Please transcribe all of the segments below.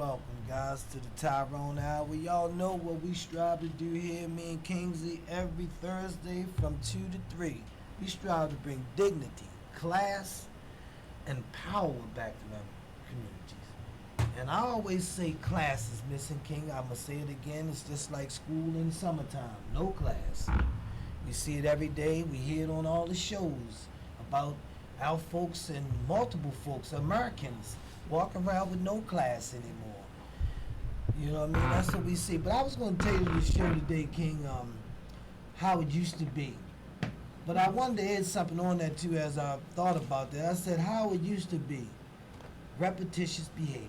welcome, guys, to the Tyrone Hour. Y'all know what we strive to do here, me and Kingsley, every Thursday from 2 to 3. We strive to bring dignity, class, and power back to our communities. And I always say class is missing, King. I'm going to say it again. It's just like school in summertime. No class. We see it every day. We hear it on all the shows about our folks and multiple folks, Americans, walk around with no class anymore. You know what I mean? That's what we see. But I was going to tell you this show today, King, how it used to be. But I wanted to add something on that, too, as I thought about that. I said how it used to be. Repetitious behavior.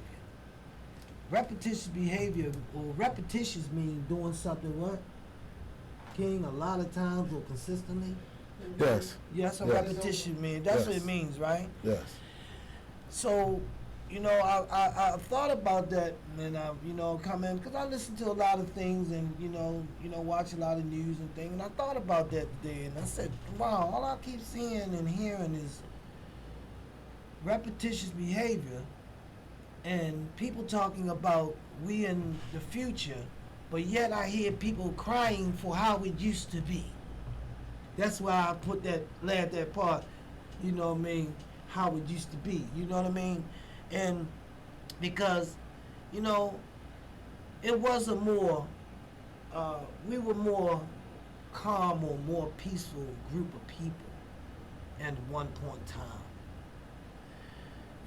Repetitious behavior, or repetitious mean doing something what? King, a lot of times or consistently? Yes. Yeah, that's what repetition means. That's what it means, right? Yes. So, you know, I thought about that, and come in because I listen to a lot of things, and watch a lot of news and things, and I thought about that today, and I said, wow, all I keep seeing and hearing is repetitious behavior, and people talking about we in the future, but yet I hear people crying for how it used to be. That's why I put that part, you know what I mean, how it used to be, you know what I mean? And because, it was a more, we were more calm or more peaceful group of people at one point in time.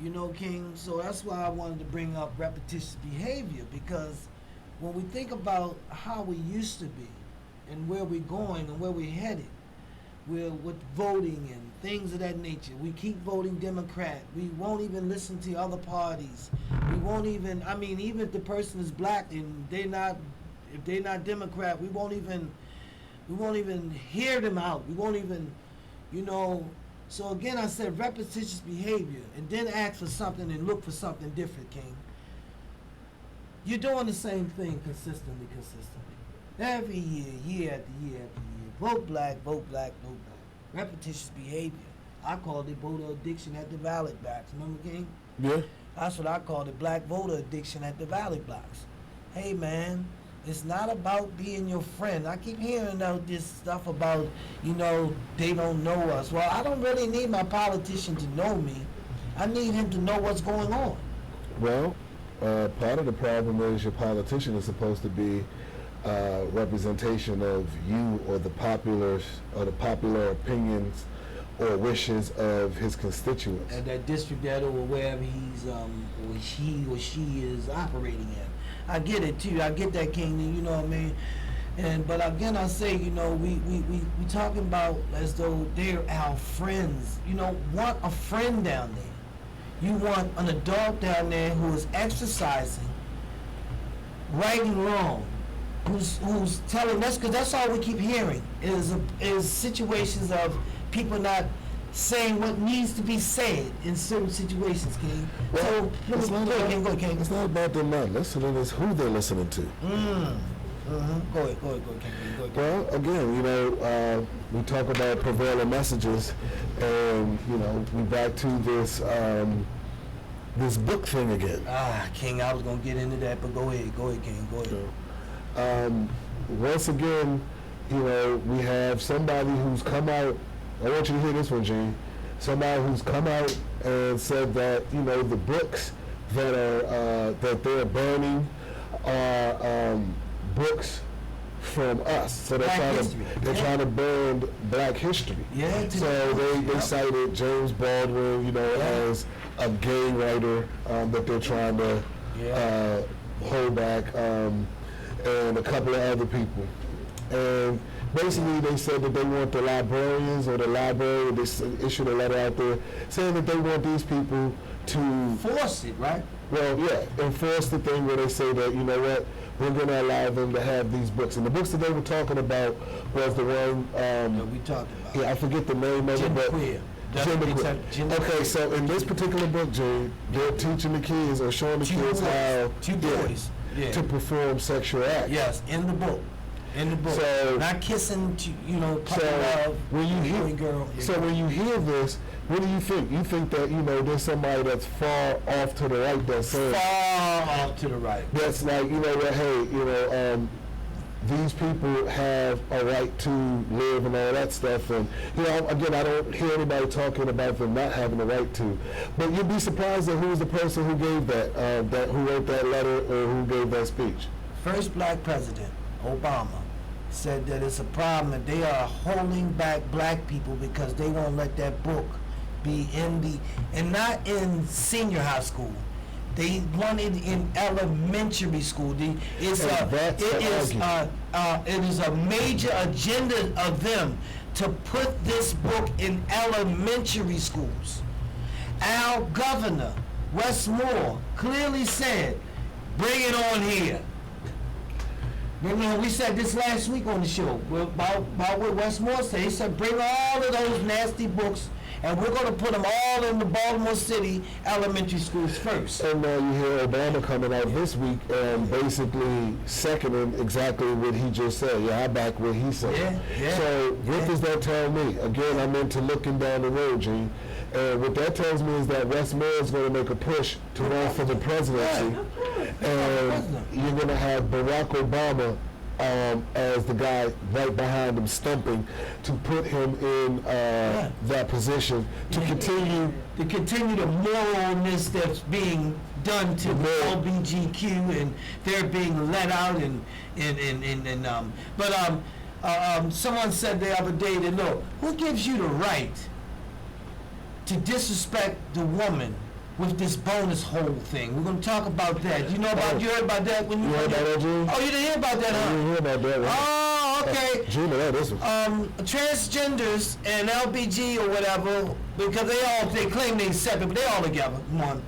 You know, King, so that's why I wanted to bring up repetitious behavior, because when we think about how we used to be and where we're going and where we're headed, we're with voting and things of that nature. We keep voting Democrat. We won't even listen to other parties. We won't even, even if the person is black and if they're not Democrat, we won't even hear them out. We won't even, So again, I said repetitious behavior, and then ask for something and look for something different, King. You're doing the same thing consistently. Every year after year after year. Vote black, vote black, vote black. Repetitious behavior. I called it voter addiction at the ballot box. Remember, King? Yeah. That's what I called it, black voter addiction at the ballot box. Hey, man, it's not about being your friend. I keep hearing this stuff about, they don't know us. Well, I don't really need my politician to know me. I need him to know what's going on. Well, part of the problem is your politician is supposed to be representation of you or the popular opinions or wishes of his constituents. And that district that or wherever he's or she is operating in. I get it too. I get that, King. You know what I mean? But again, I say, we talking about as though they're our friends. Want a friend down there. You want an adult down there who is exercising, right and wrong. Who's telling us, because that's all we keep hearing is situations of people not saying what needs to be said in certain situations, King. Well, so it's not about them not listening, it's who they're listening to. Go ahead, King. Well, again, we talk about prevailing messages, and we back to this book thing again. King, I was gonna get into that, but go ahead, King, go ahead. Once again, we have somebody who's come out. I want you to hear this one, Gene. Somebody who's come out and said that the books that they're burning are books from us. So they're trying to burn Black history. Yeah. So they cited James Baldwin, as a gay writer that they're trying to hold back. And a couple of other people. And basically they said that they want the librarians or the library, they issued a letter out there saying that they want these people to force it, right? Well, yeah, enforce the thing where they say that, we're going to allow them to have these books. And the books that they were talking about was the one... we talked about. Yeah, I forget the name of it, but... Okay, so in this particular book, Jay, they're teaching the kids or showing the kids how... Two boys. Yeah. To perform sexual acts. Yes, in the book. So not kissing, puppy so love. when you hear girl. So when you hear this, What do you think? You think that, there's somebody that's far off to the right that's saying... Far off to the right. That's like, hey, these people have a right to live and all that stuff. And, again, I don't hear anybody talking about them not having the right to. But you'd be surprised at who was the person who gave that, who wrote that letter or who gave that speech. First black president, Obama, said that it's a problem that they are holding back black people because they won't let that book be and not in senior high school. They want it in elementary school. It is a major agenda of them to put this book in elementary schools. Our governor, Wes Moore, clearly said, bring it on here. We said this last week on the show about what Wes Moore said. He said, bring all of those nasty books and we're going to put them all in the Baltimore City elementary schools first. And now you hear Obama coming out this week and basically seconding exactly what he just said. Yeah, I back what he said. Yeah. So what does that tell me? Again, I'm into looking down the road, Gene. And what that tells me is that Wes Moore is going to make a push to run for the presidency. And you're going to have Barack Obama as the guy right behind him stumping to put him in that position to continue the moralness that's being done to the LBGQ, and they're being let out but someone said the other day that, look, who gives you the right to disrespect the woman with this bonus hole thing? We're going to talk about that. You heard about that when you heard about that, Gene? Oh, you didn't hear about that, huh? I didn't hear about that. Right? Oh, okay. Gene, this one. Transgenders and LBG or whatever, because they claim they separate, but they all together, one.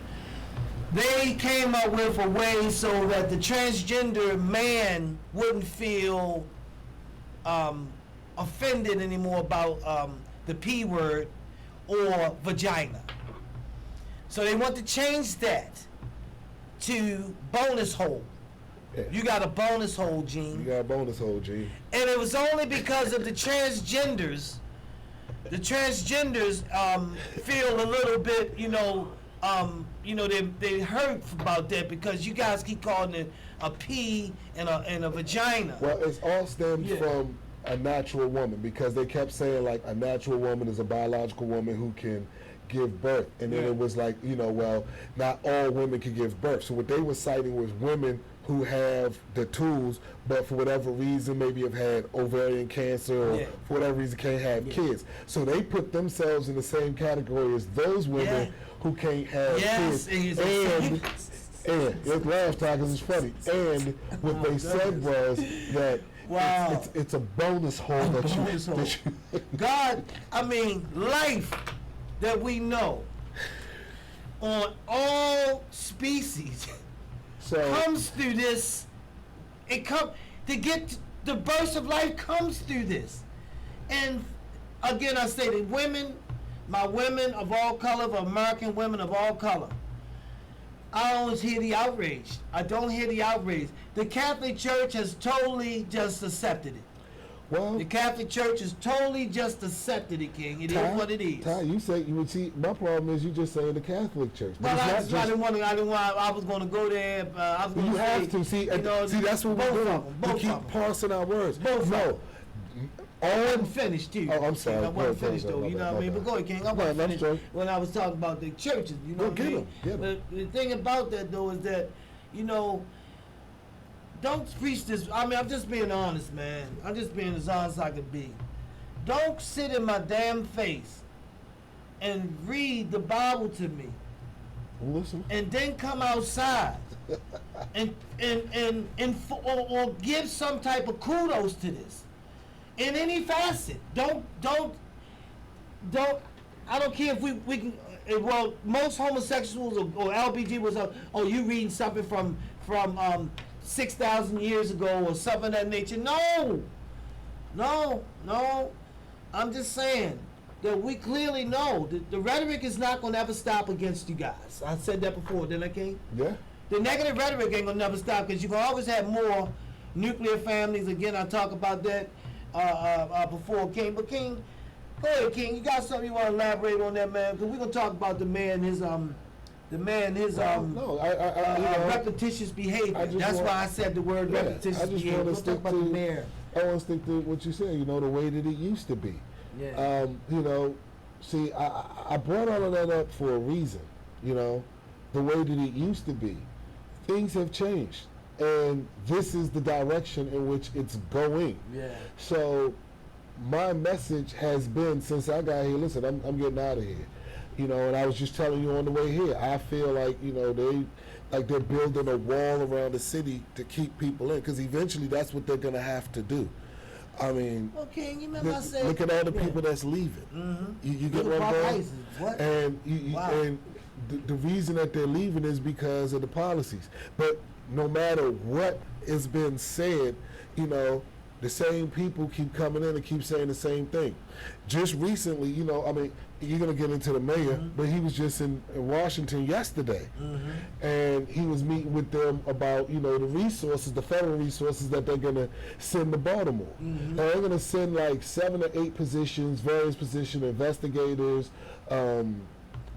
They came up with a way so that the transgender man wouldn't feel offended anymore about the P word or vagina. So they want to change that to bonus hole. Yeah. You got a bonus hole, Gene. You got a bonus hole, Gene. And it was only because of the transgenders. The transgenders feel a little bit, they hurt about that because you guys keep calling it a P and a vagina. Well, it's all stemmed from a natural woman, because they kept saying like a natural woman is a biological woman who can give birth, and then it was like, not all women can give birth. So what they were citing was women who have the tools, but for whatever reason maybe have had ovarian cancer or for whatever reason can't have kids. So they put themselves in the same category as those women who can't have kids. And it's laugh time because it's funny. And what they said was that it's a bonus hole that you God, life that we know on all species comes through this. The burst of life comes through this. And again, I say that my women of all color, American women of all color, I always hear the outrage. I don't hear the outrage. The Catholic Church has totally just accepted it. Well, the Catholic Church has totally just accepted it, King. It is what it is. Ty, you would see. My problem is you just saying the Catholic Church. Well, I was going to go there. You have to see. See, that's what we're doing. We keep parsing our words. I wasn't finished, too. Oh, I'm sorry. I wasn't finished, though. You know what I mean? But go ahead, King. I wasn't finished when I was talking about the churches. You know what I mean? But the thing about that, though, is that, don't preach this. I'm just being honest, man. I'm just being as honest as I could be. Don't sit in my damn face and read the Bible to me. Listen. And then come outside or give some type of kudos to this in any facet. Don't. I don't care if we can. Well, most homosexuals or LBG was you reading something from 6,000 years ago or something of that nature. No. I'm just saying that we clearly know that the rhetoric is not going to ever stop against you guys. I said that before, didn't I, King? Yeah. The negative rhetoric ain't going to never stop because you can always have more nuclear families. Again, I talk about that before, King. But, King, Go ahead, King. You got something you want to elaborate on that, man? Because we're gonna talk about the man, his repetitious behavior. That's why I said the word repetitious behavior. We'll talk about the mayor. I want to stick to what you said. You know, the way that it used to be. Yeah. You know, see, I brought all of that up for a reason. You know, the way that it used to be. Things have changed, and this is the direction in which it's going. Yeah. So my message has been since I got here, listen, I'm getting out of here. You know, and I was just telling you on the way here, I feel like, you know, they're building a wall around the city to keep people in, because eventually that's what they're going to have to do. I mean, okay, you remember I said, look at all the people that's leaving. Mm-hmm. You get what I'm saying? What? And, and the reason that they're leaving is because of the policies. But no matter what has been said, you know, the same people keep coming in and keep saying the same thing. Just recently, you know, I mean, you're going to get into the mayor, but he was just in Washington yesterday. And he was meeting with them about, you know, the resources, the federal resources that they're going to send to Baltimore. And they're going to send like 7 or 8 positions, various positions, investigators,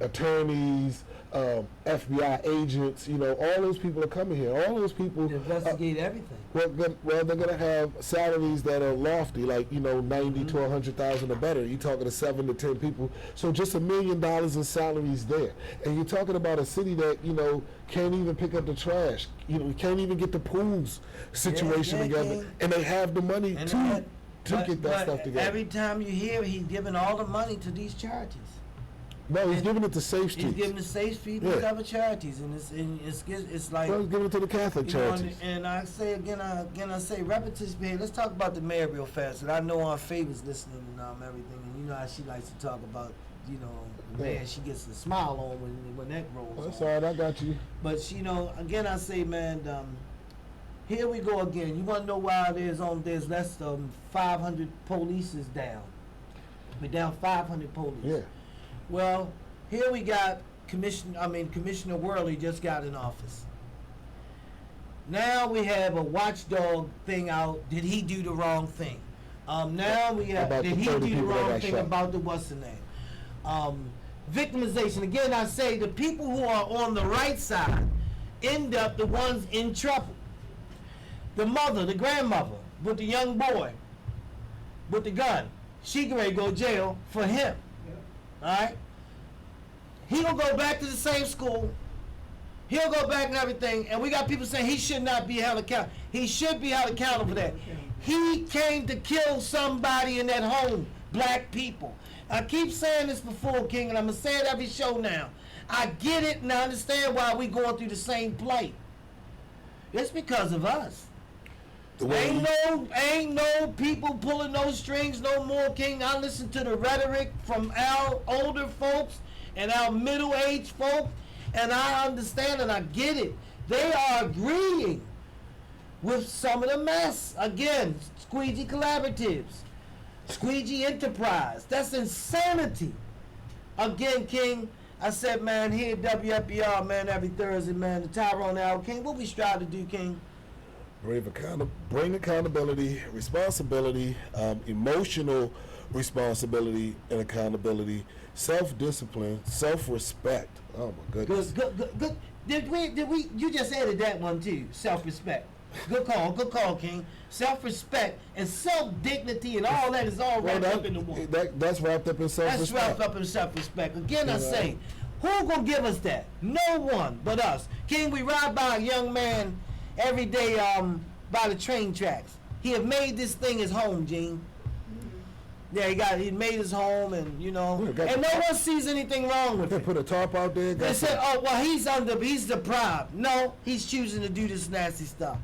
attorneys, FBI agents, you know, all those people are coming here. All those people investigate everything. Well, they're going to have salaries that are lofty, like, you know, 90 to 100,000 or better. You're talking to 7 to 10 people. So just $1 million in salaries there. And you're talking about a city that, you know, can't even pick up the trash. You know, can't even get the pools situation together. And they have the money to get that stuff together. Every time you hear he's giving all the money to these charities. No, he's giving it to Safe Streets. He's giving it to Safe Streets and other charities, and it's like. Well, he's giving it to the Catholic charities. And I say again, I say repetitious behavior. Let's talk about the mayor real fast. And I know our favorite's listening and everything, and you know how she likes to talk about, you know, the mayor. She gets a smile on when that rolls. That's all right, I got you. But you know, again, I say, man, here we go again. You want to know why there's less than 500 police is down? We're down 500 police. Yeah. Well, here we got Commissioner Worley just got in office. Now we have a watchdog thing out. Did he do the wrong thing? Now we have, did he do the wrong thing about the what's the name? Victimization. Again, I say the people who are on the right side end up the ones in trouble. The mother, the grandmother with the young boy with the gun, she can ready to go to jail for him. All right, he'll go back to the same school. He'll go back and everything, and we got people saying he should not be held accountable. He should be held accountable for that. He came to kill somebody in that home, black people. I keep saying this before, King, and I'm gonna say it every show now. I get it, and I understand why we going through the same plight. It's because of us. Ain't no people pulling no strings no more, King. I listen to the rhetoric from our older folks and our middle-aged folks, and I understand and I get it. They are agreeing with some of the mess. Again, squeegee collaboratives, squeegee enterprise. That's insanity. Again, King, I said, man, here at WFBR, man, every Thursday, man, the Tyrone and King, what we strive to do, King? Bring accountability, responsibility, emotional responsibility and accountability, self-discipline, self-respect. Oh my goodness. Good. Did we? You just added that one too. Self-respect. Good call, King. Self-respect and self-dignity and all that is all wrapped up in the one. That's wrapped up in self-respect. That's wrapped up in self-respect. Again, I say, who gonna give us that? No one but us. King, we ride by a young man every day by the train tracks. He have made this thing his home, Gene. Yeah, he made his home, and you know, and no one sees anything wrong with it. They put a tarp out there. They said, "Oh, well, he's deprived." No, he's choosing to do this nasty stuff.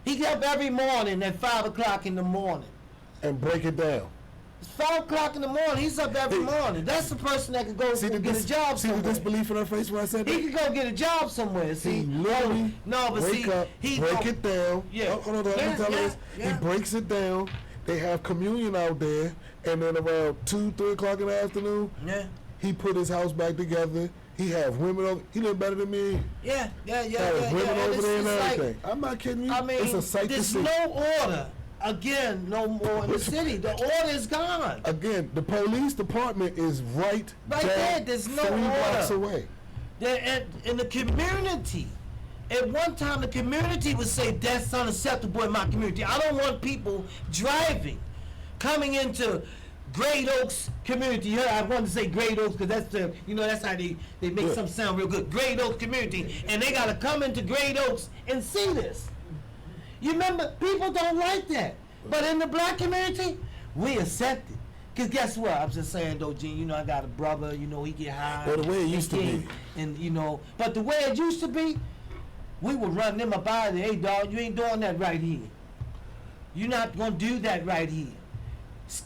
He get up every morning at 5 o'clock in the morning and break it down. It's 5 o'clock in the morning. He's up every morning. That's the person that could go get a job somewhere. See the disbelief in her face when I said that? He could go get a job somewhere. See, literally break it down. Yeah. Hold on, he breaks it down. They have communion out there, and then around 2, 3 o'clock in the afternoon, he put his house back together. He have women over. He look better than me. Yeah. Women over there and everything. Like, I'm not kidding you. I mean, it's a sight to see. There's no order again, no more in the city. The order is gone. Again, the police department is right there. There's no 3 blocks order. away. In the community, at one time the community would say that's unacceptable in my community. I don't want people driving, coming into Great Oaks community. I wanted to say Great Oaks because that's the, that's how they make something sound real good. Great Oaks community, and they gotta come into Great Oaks and see this. You remember, people don't like that, but in the black community, we accept it. Cause guess what? I'm just saying though, Gene. I got a brother. He get high. Well, the way it used to be, and but the way it used to be, we would run them up out of there. Hey, dog, you ain't doing that right here. You're not gonna do that right here.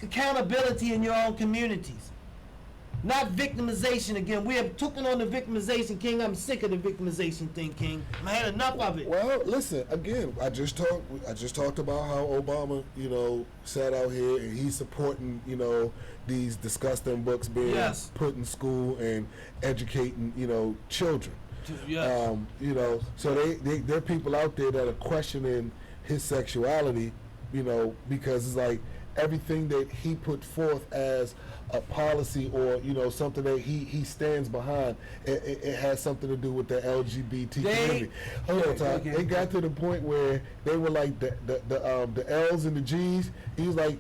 Accountability in your own communities, not victimization again. We have taken on the victimization, King. I'm sick of the victimization thing, King. I had enough of it. Well, listen, again, I just talked about how Obama, sat out here and he's supporting, these disgusting books being put in school and educating, children. Yes. So there are people out there that are questioning his sexuality, because it's like everything that he put forth as a policy or something that he stands behind, it has something to do with the LGBT community. Hold on, Todd. It got to the point where they were like the L's and the G's. He was like,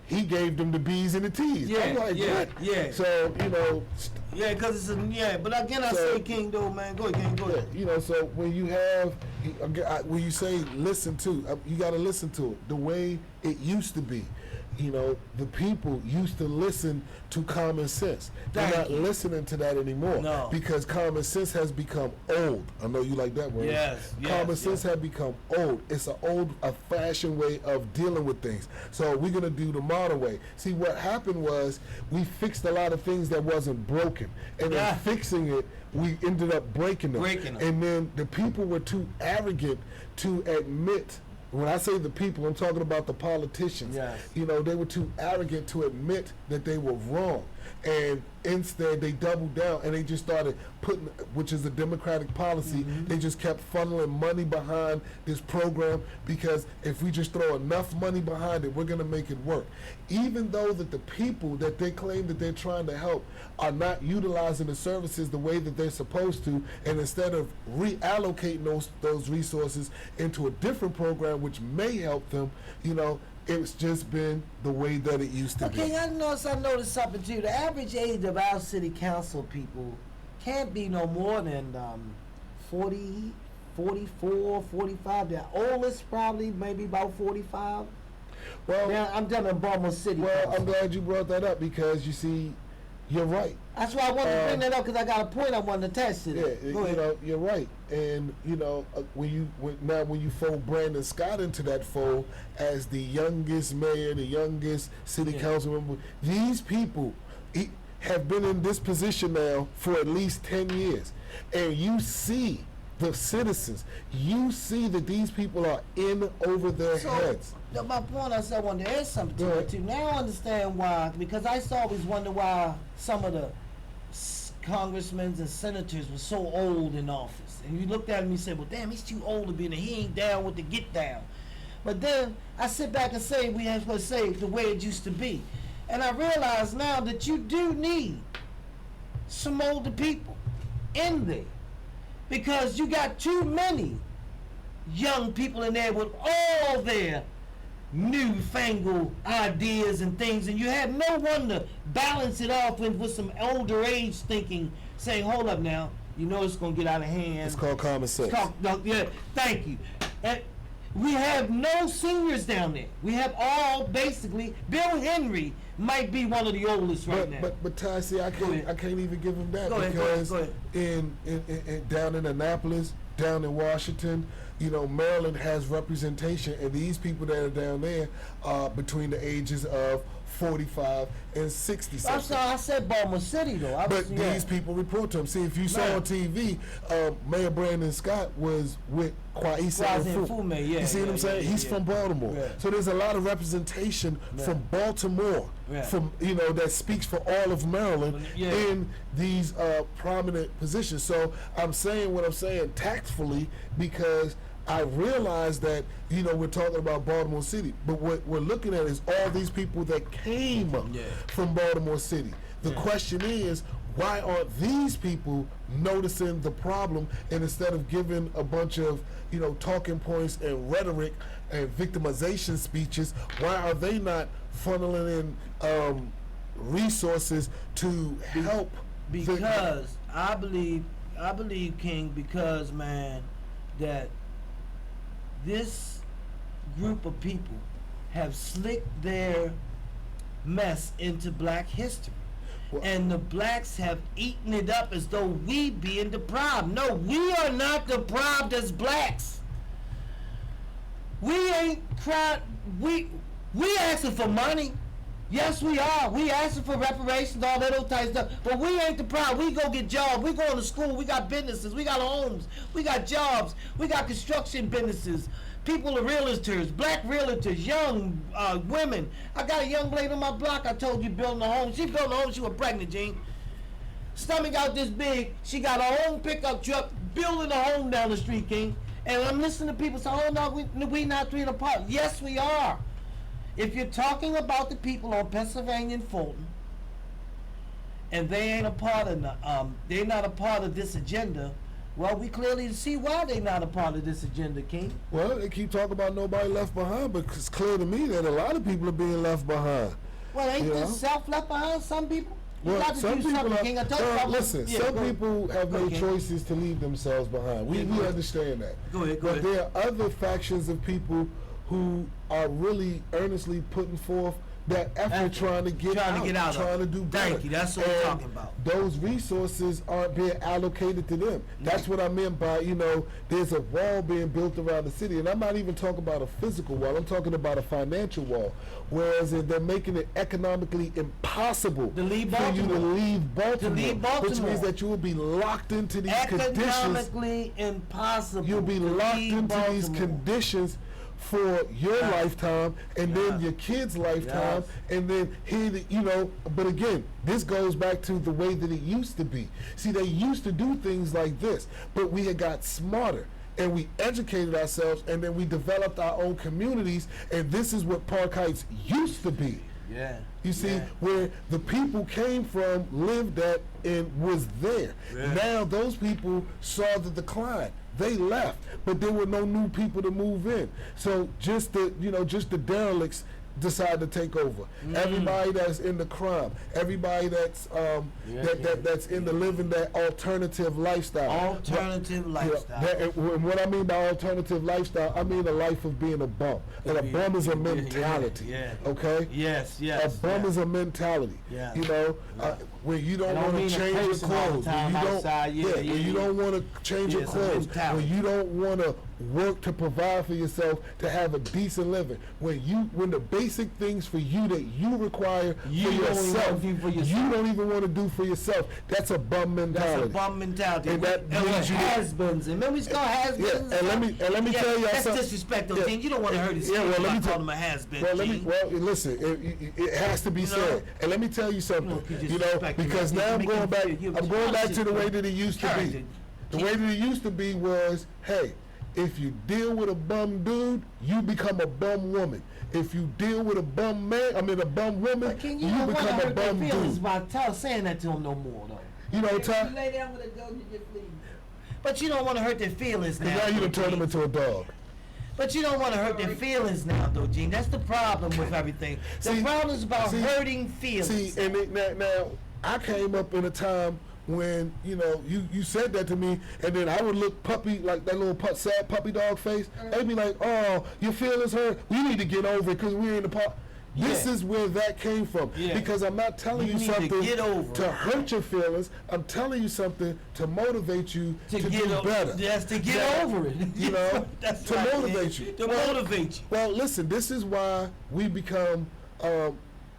he gave them the B's and the T's. I'm like, what? Yeah. So because it's but again, I say, King, though, man. Go ahead, King. Go ahead. So when you have, when you say listen to, you got to listen to it the way it used to be. The people used to listen to common sense. They're not listening to that anymore. No. Because common sense has become old. I know you like that word. Yes. Common sense has become old. It's a fashioned way of dealing with things. So we're going to do the modern way. See, what happened was we fixed a lot of things that wasn't broken. And in fixing it, we ended up breaking them. And then the people were too arrogant to admit. When I say the people, I'm talking about the politicians. Yes. They were too arrogant to admit that they were wrong. And instead, they doubled down and they just started putting, which is a Democratic policy, they just kept funneling money behind this program, because if we just throw enough money behind it, we're going to make it work. Even though that the people that they claim that they're trying to help are not utilizing the services the way that they're supposed to, and instead of reallocating those resources into a different program which may help them, it's just been the way that it used to be. Okay, I noticed something too. The average age of our city council people can't be no more than 40, 44, 45. The oldest probably maybe about 45. Well, now, I'm done in Baltimore City. Well, council. I'm glad you brought that up, because you see, you're right. That's why I wanted to bring that up, because I got a point I wanted to attach to that. Yeah, Go ahead. You're right. And when you fold Brandon Scott into that fold as the youngest mayor, the youngest city council member, these people have been in this position now for at least 10 years, and you see the citizens. You see that these people are in over their heads. My point, I wanted to add something to it too. Now I understand why, because I used to always wonder why some of the congressmen and senators were so old in office. And you looked at him and you said, well, damn, he's too old to be in there. He ain't down with the get down. But then I sit back and say, we have to say the way it used to be. And I realize now that you do need some older people in there, because you got too many young people in there with all their newfangled ideas and things, and you have no one to balance it off with some older age thinking, saying, hold up now, it's going to get out of hand. It's called common sense. Thank you. And we have no seniors down there. We have all basically, Bill Henry might be one of the oldest now. But Ty, see, I can't even give him that, because go ahead. In down in Annapolis, down in Washington, Maryland has representation, and these people that are down there are between the ages of 45 and 60 something. I'm sorry, I said Baltimore City though. These people report to him. See, if you saw on TV, Mayor Brandon Scott was with Kwesi Nfume. You see what I'm saying? He's from Baltimore. Yeah. So there's a lot of representation from Baltimore, from that speaks for all of Maryland in these prominent positions. So I'm saying what I'm saying tactfully, because I realize that, we're talking about Baltimore City, but what we're looking at is all these people that came from Baltimore City. The question is, why aren't these people noticing the problem, and instead of giving a bunch of, talking points and rhetoric and victimization speeches, why are they not funneling in resources to help? Because I believe, King, because, man, that this group of people have slicked their mess into black history. Well, and the blacks have eaten it up as though we being deprived. No, we are not deprived as blacks. We ain't crying. We asking for money. Yes, we are. We asking for reparations, all that old type of stuff. But we ain't deprived. We go get jobs. We going to school. We got businesses. We got homes. We got jobs. We got construction businesses. People are realtors, black realtors, young women. I got a young lady on my block, I told you, building a home. She built a home, she was pregnant, Gene. Stomach out this big. She got her own pickup truck, building a home down the street, King. And I'm listening to people say, oh no, we not three apart. Yes, we are. If you're talking about the people on Pennsylvania and Fulton, and they ain't a part of they're not a part of this agenda, well, we clearly see why they're not a part of this agenda, King. Well, they keep talking about nobody left behind, but it's clear to me that a lot of people are being left behind. Well, ain't this self left behind? Some people? Well, some people King. listen, some people have made choices to leave themselves behind. We understand that. Go ahead. But there are other factions of people who are really earnestly putting forth that effort trying to get out, trying to do better. Thank you. That's what we're talking about. Those resources aren't being allocated to them. That's what I meant by, there's a wall being built around the city. And I'm not even talking about a physical wall. I'm talking about a financial wall. Whereas they're making it economically impossible for you to leave Baltimore. Which means that you will be locked into these conditions. Economically impossible. You'll be locked into these conditions for your lifetime, and then your kids' lifetime, and then but again, this goes back to the way that it used to be. See, they used to do things like this, but we had got smarter, and we educated ourselves, and then we developed our own communities, and this is what Park Heights used to be. Yeah. You see, where the people came from, lived at, and was there. Yeah. Now those people saw the decline. They left, but there were no new people to move in. So just the derelicts decide to take over. Everybody that's in the crime, everybody that's that's in the living that alternative lifestyle. And what I mean by alternative lifestyle, I mean a life of being a bum. And a bum is a mentality. Okay? Yes. A bum is a mentality. Yeah. When you don't want to change your clothes, when you don't want to change your clothes, when you don't want to work to provide for yourself, to have a decent living, when the basic things for you that you require for yourself, you don't even want to do for yourself. That's a bum mentality. That's a bum mentality. And that means has-beens. And remember, we call has-beens. And let me tell you that's something. That's disrespectful, King. You don't want to hurt his feelings by calling him a has-been. Listen, it has to be said. And let me tell you something. Because now I'm going back to the way that it used to be. The way that it used to be was, hey, if you deal with a bum dude, you become a bum woman. If you deal with a bum man, a bum woman, you become a bum dude. By saying that to him no more, though. Ty? You lay down with a dog, you get fleas. But you don't want to hurt their feelings now. Because now you done turned them into a dog. But you don't want to hurt their feelings now, though, Gene. That's the problem with everything. The problem is about hurting feelings. See, and now I came up in a time when you said that to me, and then I would look puppy, like that little sad puppy dog face. They'd be like, "Oh, your feelings hurt. We need to get over it because we're in the park." This is where that came from. Yeah. Because I'm not telling you something to hurt your feelings. I'm telling you something to motivate you to do better. Yes, to get over it. That's to motivate you. To motivate you. Well, listen, this is why we become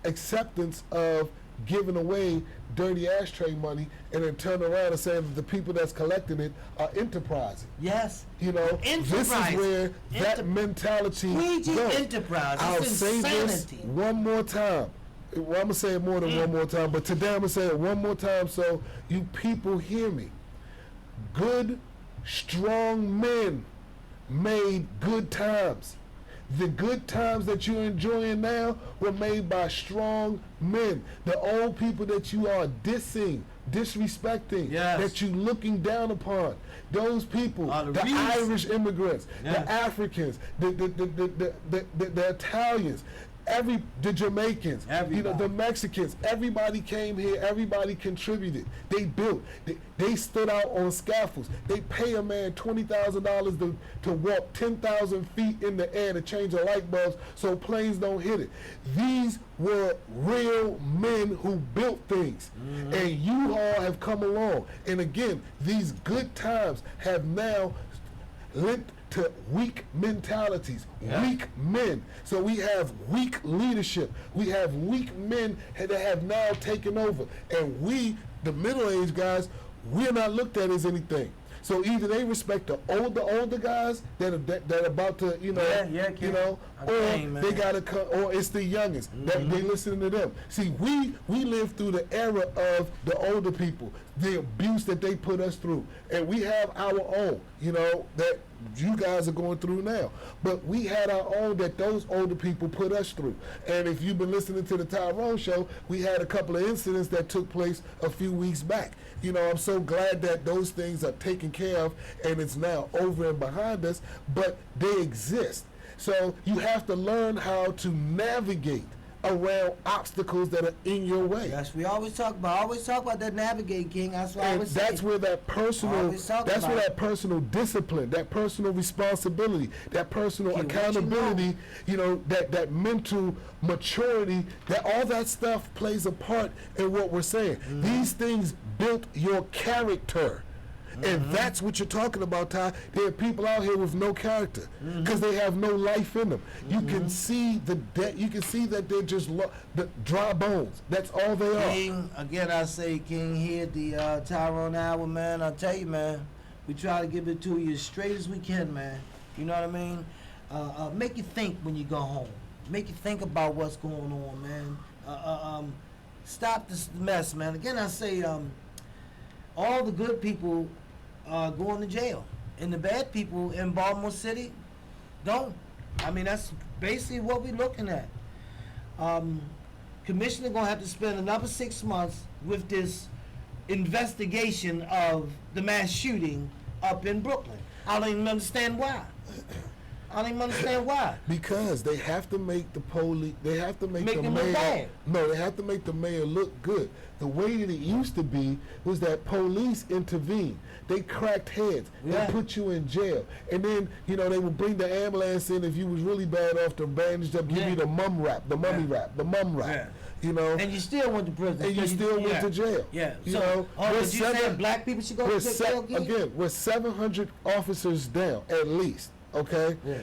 acceptance of giving away dirty ashtray money and then turn around and say that the people that's collecting it are enterprising. Yes. This is where that mentality goes. Enterprise. I'll say this one more time. Well, I'm going to say it more than one more time, but today I'm going to say it one more time so you people hear me. Good, strong men made good times. The good times that you're enjoying now were made by strong men. The old people that you are dissing, disrespecting, Yes. that you looking down upon, those people, the the reason. Irish immigrants, Yes. the Africans, the Italians, the Jamaicans, Everybody. the Mexicans, everybody came here, everybody contributed. They built, they stood out on scaffolds. They pay a man $20,000 to walk 10,000 feet in the air to change the light bulbs so planes don't hit it. These were real men who built things. And you all have come along. And again, these good times have now lent to weak mentalities, weak men. So we have weak leadership. We have weak men that have now taken over. And we, the middle-aged guys, we're not looked at as anything. So either they respect the older guys that are about to, or they gotta come, or it's the youngest that they listening to them. See, we lived through the era of the older people, the abuse that they put us through, and we have our own, that you guys are going through now. But we had our own that those older people put us through. And if you've been listening to the Tyrone show, we had a couple of incidents that took place a few weeks back. I'm so glad that those things are taken care of and it's now over and behind us, but they exist. So you have to learn how to navigate around obstacles that are in your way. Yes, we always talk about that navigate, King. That's what I always say. That's where that personal discipline, that personal responsibility, that personal accountability, that mental maturity, that all that stuff plays a part in what we're saying. These things built your character. And that's what you're talking about, Ty. There are people out here with no character because they have no life in them. You can see you can see that they're just the dry bones. That's all they are. King, again, I say, King, here at the Tyrone Hour, man. I tell you, man, we try to give it to you as straight as we can, man. You know what I mean? Make you think when you go home. Make you think about what's going on, man. Stop this mess, man. Again, I say, all the good people going to jail, and the bad people in Baltimore City don't. I mean, that's basically what we're looking at. Commissioner gonna have to spend another 6 months with this investigation of the mass shooting up in Brooklyn. I don't even understand why. Because they have to make the police. They have to make the them look mayor. bad. No, they have to make the mayor look good. The way that it used to be was that police intervened. They cracked heads. Yeah. They put you in jail, and then they would bring the ambulance in if you was really bad off to bandage up, give you the mum wrap, the mummy wrap, the mum wrap. Yeah. And you still went to prison. And you still went to jail. Yeah. So, did you say black people should go to jail again? Again, we're 700 officers down at least. Okay? Yeah.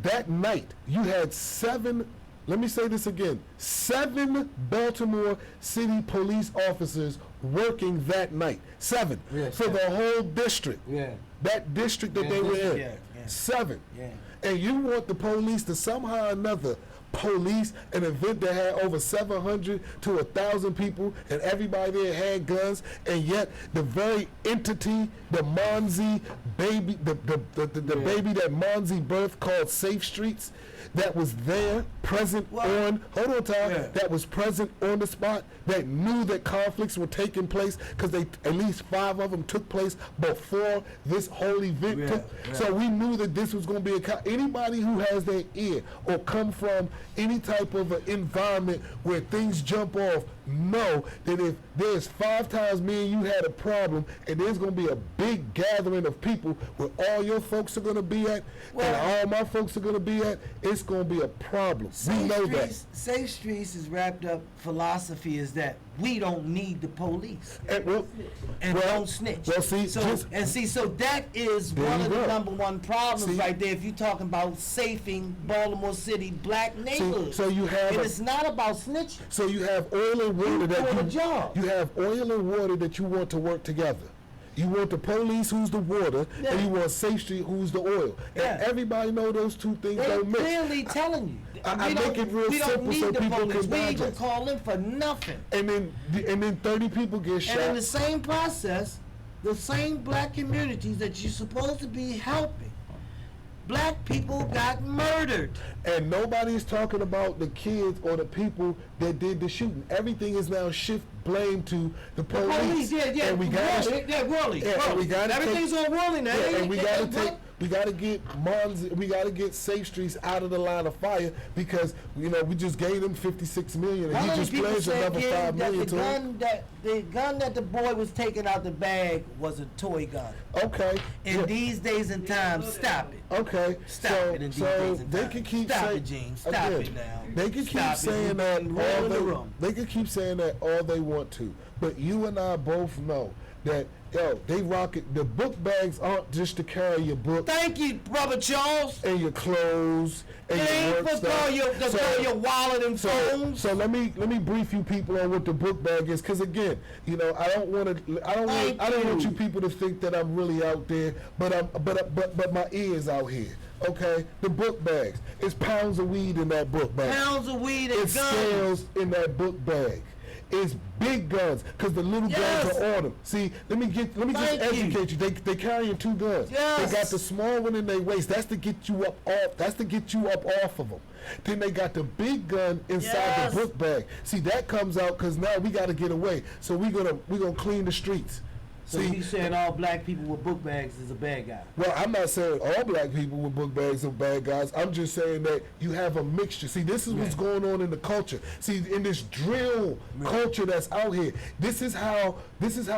That night, you had 7, let me say this again, 7 Baltimore City police officers working that night. 7. For the whole district. Yeah. That district that they were in. Yeah. 7. Yeah. And you want the police to somehow or another police an event that had over 700 to 1,000 people, and everybody there had guns, and yet the very entity, the Monzi baby, the baby that Monzi birthed called Safe Streets, that was there, present on, that was present on the spot, that knew that conflicts were taking place, because at least 5 of them took place before this whole event took. So we knew that this was going to be anybody who has their ear or come from any type of an environment where things jump off, know that if there's 5 times me and you had a problem, and there's going to be a big gathering of people where all your folks are going to be at, and all my folks are going to be at, it's going to be a problem. We know that. Safe Streets is wrapped up philosophy is that we don't need the police and don't snitch. Well, see, so that is one of the number one problems right there. If you're talking about safing Baltimore City black neighborhoods, so you have, and it's not about snitching. So you have oil and water you have oil and water that you want to work together. You want the police, who's the water, and you want Safe Street, who's the oil. And everybody know those two things don't mix. They're clearly telling you. I make it real simple so people can digest. We ain't gonna call in for nothing. And then 30 people get shot. And in the same process, the same black communities that you're supposed to be helping Black people got murdered. And nobody's talking about the kids or the people that did the shooting. Everything is now blame to the police. Yeah. And we got Rolly. and we got everything's on Rolly now. Yeah, and we got to get Safe Streets out of the line of fire because we just gave them $56 million, and he just pledged another $5 million to him. The gun that the boy was taking out the bag was a toy gun. Okay. In these days and times, stop it. Okay. Stop it. In these so days and they times. can keep Stop saying it, Gene. Stop it now. They can keep saying that they can keep saying that all they want to, but you and I both know that they rock it. The book bags aren't just to carry your book. Thank you, Brother Charles. And your clothes and your work stuff. Your wallet and phones. So let me brief you people on what the book bag is, because again, I don't want you people to think that I'm really out there, but my ears out here. Okay, the book bags. It's pounds of weed in that book bag. Pounds of weed and it's guns. Scales in that book bag. It's big guns because the little guns are on them. See, let me just educate you. They carrying 2 guns. Yes. They got the small one in their waist. That's to get you up off. That's to get you up off of them. Then they got the big gun inside the book bag. See, that comes out because now we got to get away. So we gonna clean the streets. So he's saying all black people with book bags is a bad guy. Well, I'm not saying all black people with book bags are bad guys. I'm just saying that you have a mixture. See, this is what's going on in the culture. See, in this drill culture that's out here, this is how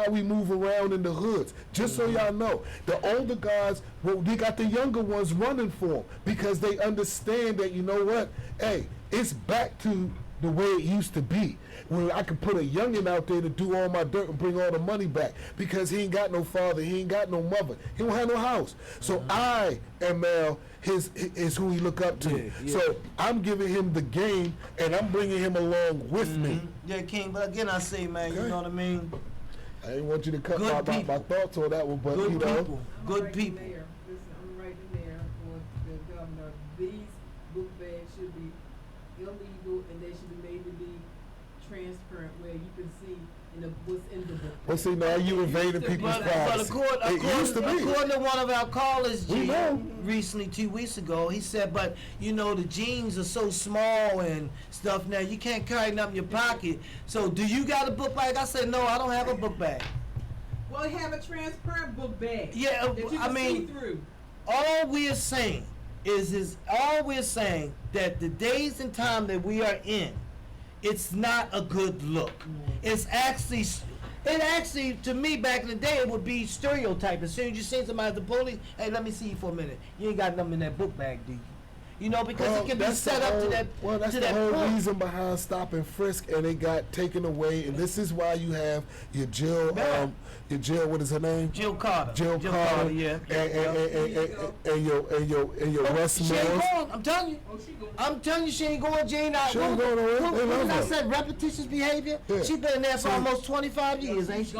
we move around in the hoods. Just so y'all know, the older guys, they got the younger ones running for them because they understand that, you know what? Hey, it's back to the way it used to be, where I could put a youngin' out there to do all my dirt and bring all the money back because he ain't got no father, he ain't got no mother, he don't have no house. So I am now is who he look up to. So I'm giving him the game and I'm bringing him along with me. Yeah, King. But again, I say, man, you know what I mean. I didn't want you to cut my thoughts on that one, but good you know. People. Good people. I'm right in there for the governor. These book bags should be illegal and they should be made to be transparent where you can see what's in the book. Well, see, now you invading people's privacy. But according to one of our callers, recently 2 weeks ago, he said, but the jeans are so small and stuff now, you can't carry them in your pocket. So do you got a book bag? I said, no, I don't have a book bag. Well, have a transparent book bag. Yeah, that you can see through. All we're saying is that the days and time that we are in, it's not a good look. It's actually, to me, back in the day, it would be stereotype. As soon as you see somebody at the police, hey, let me see you for a minute. You ain't got nothing in that book bag, do you? Because it can be set up to that. Well, that's the whole reason behind stop and frisk, and it got taken away. And this is why you have your Jill, what is her name? Jill Carter. Jill Carter, yeah. And your West She ain't Mills. going. I'm telling you. I'm telling you, she ain't going. Jane. She ain't going nowhere. What did I say? Repetitious behavior. Yeah. She been there for almost 25 years, ain't she?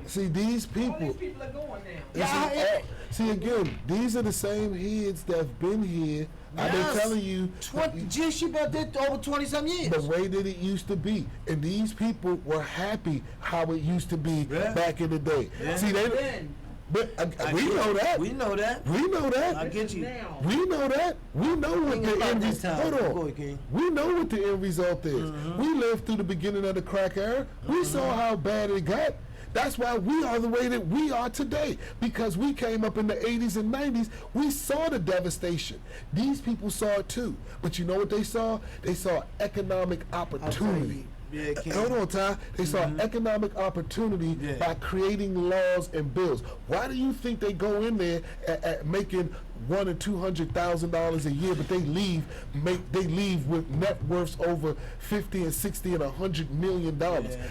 See, these people. All these people are going now. See, again, these are the same heads that've been here. I've been telling you. She been there over 20-some years. The way that it used to be. And these people were happy how it used to be back in the day. Yeah. See, we know that. We know that. We know that. I get you. We know that. We know what the end result. Hold on. We know what the end result is. We lived through the beginning of the crack era. We saw how bad it got. That's why we are the way that we are today, because we came up in the 80s and 90s. We saw the devastation. These people saw it too. But you know what they saw? They saw economic opportunity. Yeah, hold on, Ty. They saw economic opportunity by creating laws and bills. Why do you think they go in there at making $100,000 and $200,000 a year, but they leave with net worths over $50 and $60 and $100 million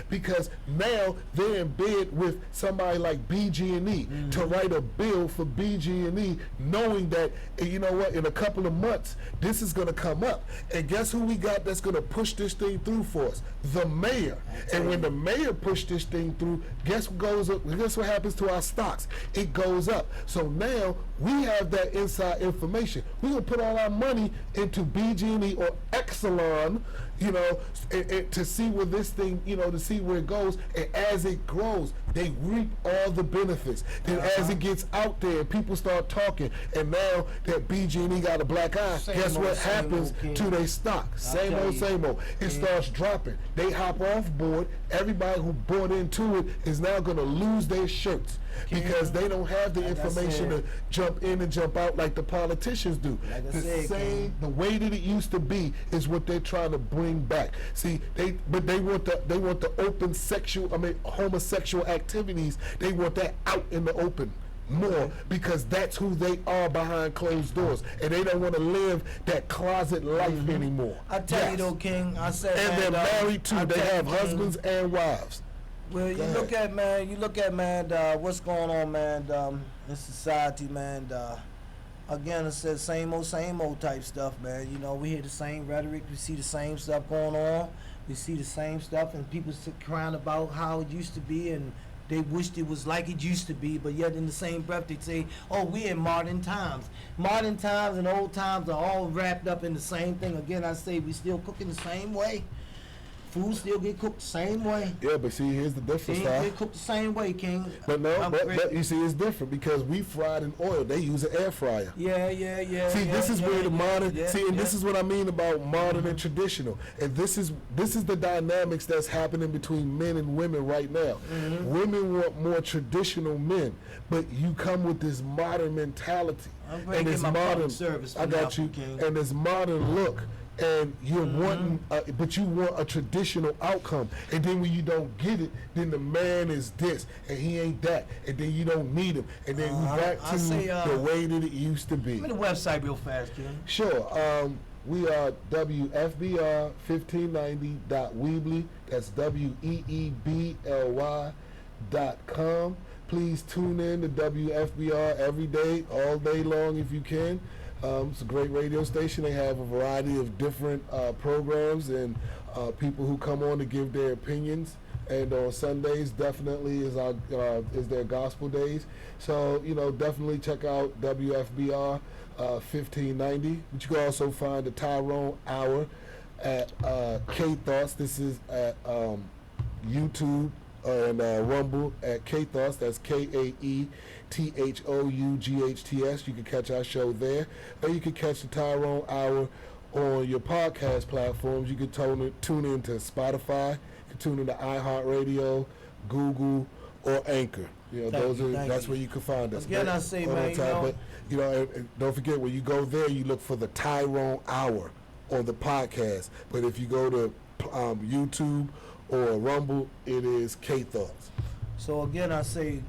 because now they're in bed with somebody like BG&E to write a bill for BG&E, knowing that you know what, in a couple of months this is going to come up, and guess who we got that's going to push this thing through for us? The mayor. And when the mayor pushed this thing through, guess what goes up? Guess what happens to our stocks? It goes up. So now we have that inside information. We're gonna put all our money into BG&E or Exelon, you know, and to see where this thing, you know, to see where it goes. And as it grows, they reap all the benefits. Then as it gets out there, people start talking, and now that BG&E got a black eye, guess what happens to their stock? Same old. It starts dropping. They hop off board. Everybody who bought into it is now going to lose their shirts because they don't have the information to jump in and jump out like the politicians do. The way that it used to be is what they're trying to bring back. See, they want the open homosexual activities. They want that out in the open more because that's who they are behind closed doors, and they don't want to live that closet life anymore. I tell you though, King, I said, and they're married too. They have husbands and wives. Well, you look at what's going on, man, in society, man. Again, it says same old type stuff, man. You know, we hear the same rhetoric, we see the same stuff going on, we see the same stuff, and people crying about how it used to be, and they wished it was like it used to be, but yet in the same breath they say, oh, we're in modern times. Modern times and old times are all wrapped up in the same thing. Again, I say we still cooking the same way. Food still get cooked the same way. Yeah, but see, here's the difference. They get cooked the same way, King. But but you see, it's different because we fried in oil. They use an air fryer. Yeah. See, this is where the modern. This is what I mean about modern and traditional. And this is the dynamics that's happening between men and women right now. Women want more traditional men, but you come with this modern mentality and this modern service. I got you. King. And this modern look. And you're wanting, but you want a traditional outcome. And then when you don't get it, then the man is this, and he ain't that, and then you don't need him. And then we back to the way that it used to be. Give me the website real fast, Ken. Sure. We are WFBR1590.weebly. That's WEEBLY.com. Please tune in to WFBR every day, all day long if you can. It's a great radio station. They have a variety of different programs and people who come on to give their opinions. And on Sundays, definitely is their gospel days. So definitely check out WFBR 1590. But you can also find the Tyrone Hour at K Thoughts. This is at YouTube and Rumble at K Thoughts. That's KAETHOUGHTS. You can catch our show there, or you can catch the Tyrone Hour on your podcast platforms. You can tune in to Spotify, you can tune in to iHeartRadio, Google, or Anchor. That's where you can find us. Again, I say, man, and don't forget, when you go there, you look for the Tyrone Hour on the podcast. But if you go to YouTube or Rumble, it is K Thoughts. So again, I said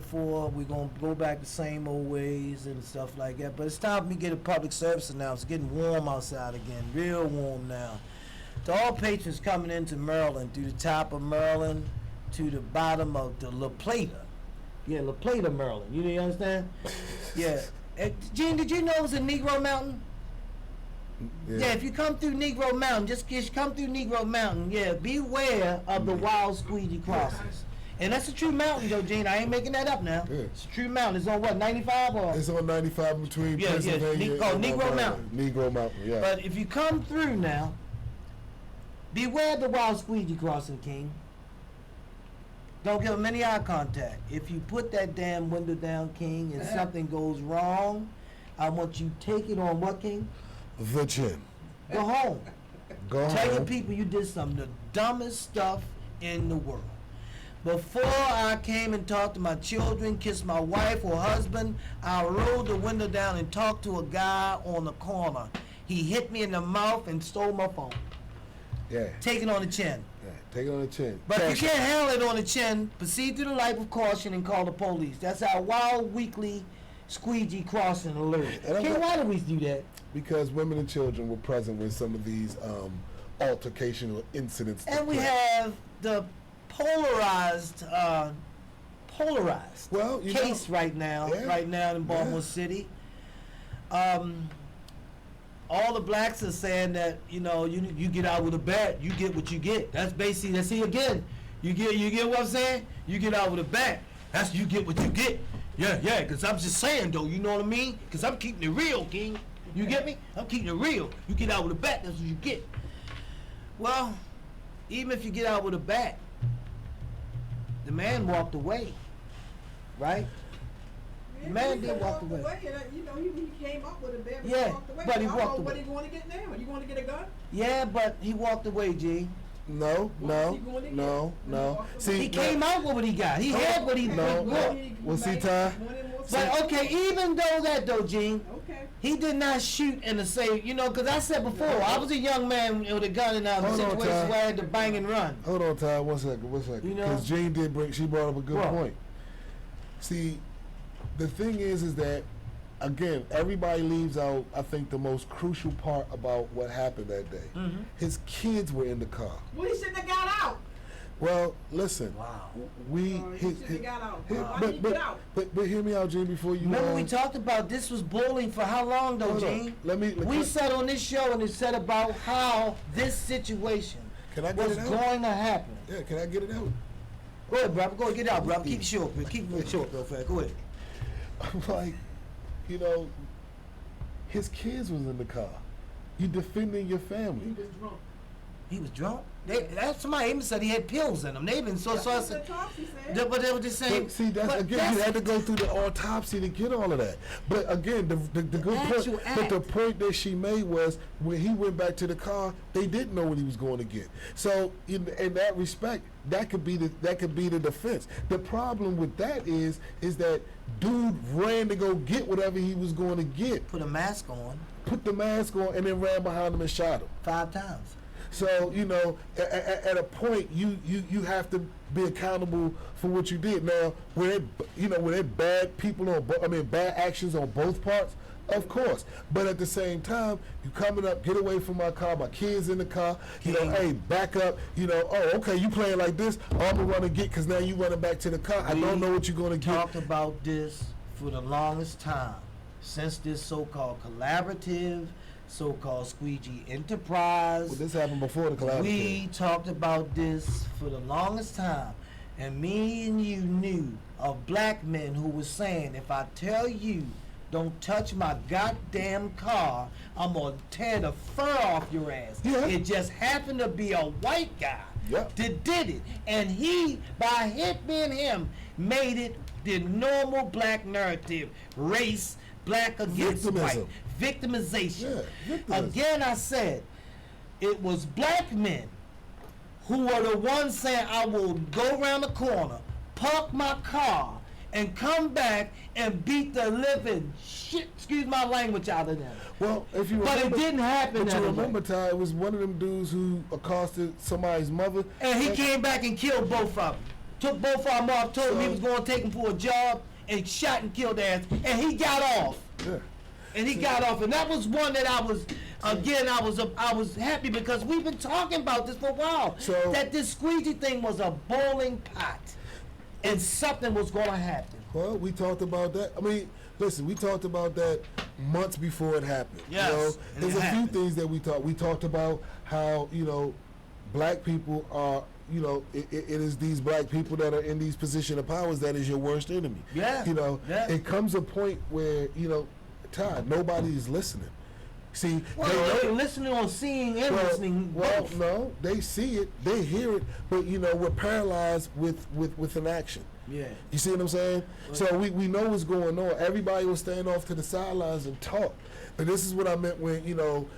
before, we're going to go back the same old ways and stuff like that. But it's time for me to get a public service announcement. It's getting warm outside again, real warm now. To all patrons coming into Maryland, through the top of Maryland to the bottom of the La Plata. Yeah, La Plata, Maryland. You understand? Yeah. Gene, did you know it was a Negro Mountain? Yeah, if you come through Negro Mountain, just come through Negro Mountain, beware of the wild squeegee crossings. And that's a true mountain, though, Gene. I ain't making that up now. Yeah. It's a true mountain. It's on what, 95 or? It's on 95 between Pennsylvania and Negro Mountain. Negro Mountain, yeah. But if you come through now, beware of the wild squeegee crossing, King. Don't give them any eye contact. If you put that damn window down, King, and something goes wrong, I want you to take it on what, King? The chin. Go home. Tell your people you did some of the dumbest stuff in the world. Before I came and talked to my children, kissed my wife or husband, I rolled the window down and talked to a guy on the corner. He hit me in the mouth and stole my phone. Yeah. Take it on the chin. Yeah, take it on the chin. But if you can't handle it on the chin, proceed through the life of caution and call the police. That's our wild weekly squeegee crossing alert. King, why do we do that? Because women and children were present with some of these altercational incidents. And we have the polarized case right now in Baltimore City. All the blacks are saying that you get out with a bat, you get what you get. That's basically, that's it again. You get what I'm saying? You get out with a bat, that's you get what you get. Yeah, because I'm just saying though, you know what I mean? Because I'm keeping it real, King. You get me? I'm keeping it real. You get out with a bat, that's what you get. Well, even if you get out with a bat, the man walked away, right? The man did walk away. And, you know, he came up with a bat, but Yeah, he walked away. but he I don't walked know what away. he going to get now. You going to get a gun? Yeah, but he walked away, G. No. See, He came out with what he got. He had what he No. wanted. Well, see, Ty. But okay, even though that though, Gene, Okay. he did not shoot in the same, you know, because I said before, I was a young man with a gun in a Hold on, situation Ty. where I had to bang and run. Hold on, Ty. One second. You know? Because Jean she brought up a good What? point. See, the thing is that, again, everybody leaves out, I think, the most crucial part about what happened that day. Mm-hmm. His kids were in the car. Well, he shouldn't have got out. Well, listen. Wow. We He shouldn't have got out. Why did he but, get out? but hear me out, Gene, before you. Remember we talked about this was bullying for how long though, Hold on. Gene? Let We said on this show and it said about how this situation Can I get was it out? going to happen. Yeah, can I get it out? Go ahead, bro. Go ahead, get it out, bro. Keep it short, bro. Keep it short, bro. Go ahead. I'm like, you know, his kids was in the car. You defending your He family. was drunk. He was drunk. Somebody even said he had pills in him. They even That's what the autopsy said. but they were just saying. But see, you had to go through the autopsy to get all of that. But again, the good actual point. act. But the point that she made was when he went back to the car, they didn't know what he was going to get. So in that respect, that could be the defense. The problem with that is that dude ran to go get whatever he was going to get, Put a mask on put the mask on, and then ran behind him and shot him. 5 times. So, you know, at a point, you have to be accountable for what you did. Now, were there bad people bad actions on both parts? Of course. But at the same time, you coming up, get away from my car, my kids in the car, you know, hey, back up, you know, oh, okay, you playing like this, I'm going to run and get, because now you running back to the car. I don't know what you're going to get. Talked about this for the longest time since this so-called collaborative, so-called squeegee enterprise. Well, this happened before the collaborative. We talked about this for the longest time, and me and you knew of black men who were saying, if I tell you don't touch my goddamn car, I'm gonna tear the fur off your ass. Yeah. It just happened to be a white guy Yep. that did it, and he, by it being him, made it the normal black narrative: race, black against white, victimization. Yeah, victimization. Again, I said it was black men who were the ones saying, I will go around the corner, park my car, and come back and beat the living shit, excuse my language, out of them. Well, if you But remember, it didn't happen But that you way. remember, Ty, it was one of them dudes who accosted somebody's mother. And he came back and killed both of them. Took both of them off, told him he was going to take him for a job, and shot and killed their ass. And he got off. Yeah. And he got off. And that was one that I was happy because we've been talking about this for a while. So- that this squeegee thing was a boiling pot. And something was going to happen. Well, we talked about that. I mean, listen, we talked about that months before it happened. Yes, You know, and there's it a happened. few things that we talked. We talked about how, you know, black people are, you know, it is these black people that are in these position of powers that is your worst enemy. Yeah, You know, yeah. it comes a point where, you know, Ty, nobody's listening. See, Well, they they're listening or seeing and listening well, both. no, they see it, they hear it, but you know, we're paralyzed with inaction. Yeah. You see what I'm saying? So we know what's going on. Everybody was staying off to the sidelines and talk. But this is what I meant when, you know,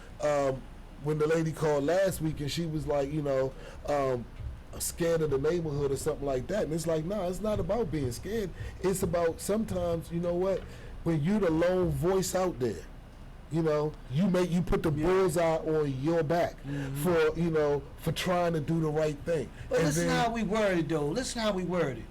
when the lady called last week and she was like, you know, scared of the neighborhood or something like that. And it's like, no, it's not about being scared. It's about sometimes, you know what, when you're the lone voice out there, you know, you put the bullseye on your back for, you know, for trying to do the right thing. But And listen then- how we worded though. Listen how we worded.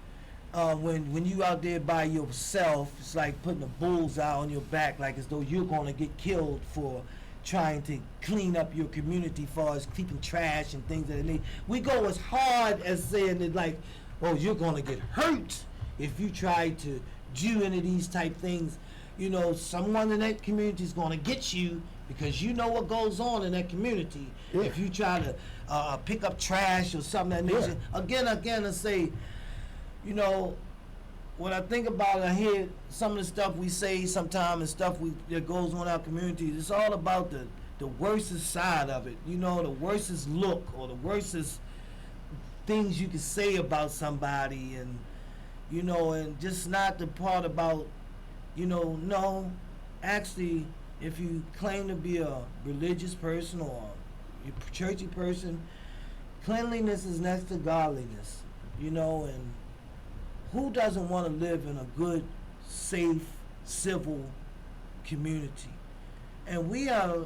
When you out there by yourself, it's like putting a bullseye on your back, like as though you're gonna get killed for trying to clean up your community, far as keeping trash and things that need. We go as hard as saying that, like, oh, you're gonna get hurt if you try to do any of these type things. You know, someone in that community is gonna get you because you know what goes on in that community. Yeah. If you try to pick up trash or something that nature. Again, I say, you know, when I think about it, I hear some of the stuff we say sometimes and stuff that goes on in our communities. It's all about the the worstest side of it, you know, the worstest look or the worstest things you can say about somebody, and you know, and just not the part about, you know, no, actually, if you claim to be a religious person or a churchy person, cleanliness is next to godliness, you know, and who doesn't want to live in a good, safe, civil community? And we are